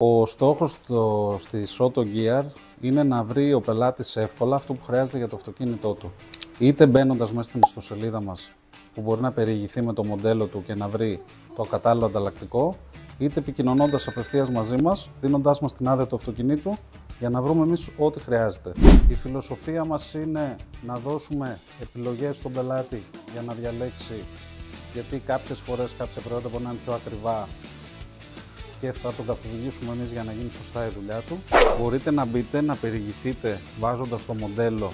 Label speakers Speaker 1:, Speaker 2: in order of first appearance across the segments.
Speaker 1: Ο στόχος στη Auto Gear είναι να βρει ο πελάτης εύκολα αυτό που χρειάζεται για το αυτοκίνητό του. Είτε μπαίνοντας μέσα στην ιστοσελίδα μας, που μπορεί να περιηγηθεί με το μοντέλο του και να βρει το κατάλληλο ανταλλακτικό, είτε επικοινωνώντας απευθείας μαζί μας, δίνοντάς μας την άδεια του αυτοκινήτου για να βρούμε εμείς ό,τι χρειάζεται. Η φιλοσοφία μας είναι να δώσουμε επιλογές στον πελάτη για να διαλέξει, γιατί κάποιες φορές κάποια προϊόντα μπορεί να είναι πιο ακριβά και θα τον καθοδηγήσουμε εμείς για να γίνει σωστά η δουλειά του. Μπορείτε να μπείτε, να περιηγηθείτε βάζοντας το μοντέλο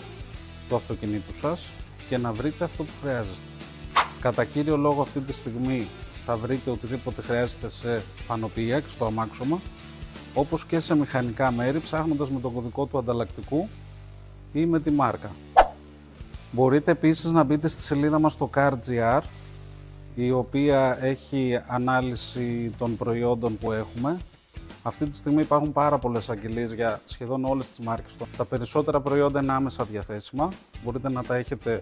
Speaker 1: του αυτοκινήτου σας και να βρείτε αυτό που χρειάζεστε. Κατά κύριο λόγο αυτή τη στιγμή θα βρείτε οτιδήποτε χρειάζεται σε φανοποιία και στο αμάξωμα, όπως και σε μηχανικά μέρη, ψάχνοντας με τον κωδικό του ανταλλακτικού ή με τη μάρκα. Μπορείτε επίσης να μπείτε στη σελίδα μας στο CarGR, η οποία έχει ανάλυση των προϊόντων που έχουμε. Αυτή τη στιγμή υπάρχουν πάρα πολλές αγγελίες για σχεδόν όλες τις μάρκες. Τα περισσότερα προϊόντα είναι άμεσα διαθέσιμα, μπορείτε να τα έχετε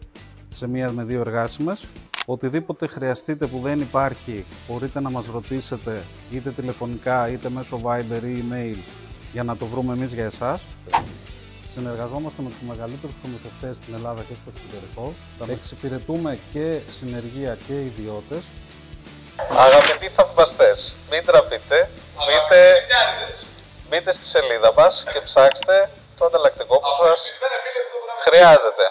Speaker 1: σε 1 με 2 εργάσιμες. Οτιδήποτε χρειαστείτε που δεν υπάρχει, μπορείτε να μας ρωτήσετε είτε τηλεφωνικά είτε μέσω Viber ή email για να το βρούμε εμείς για εσάς. Συνεργαζόμαστε με τους μεγαλύτερους προμηθευτές στην Ελλάδα και στο εξωτερικό. Εξυπηρετούμε και συνεργεία και ιδιώτες. Αγαπητοί θαυμαστές, μην τραπείτε, μπείτε στη σελίδα μας και ψάξτε το ανταλλακτικό που σας χρειάζεται.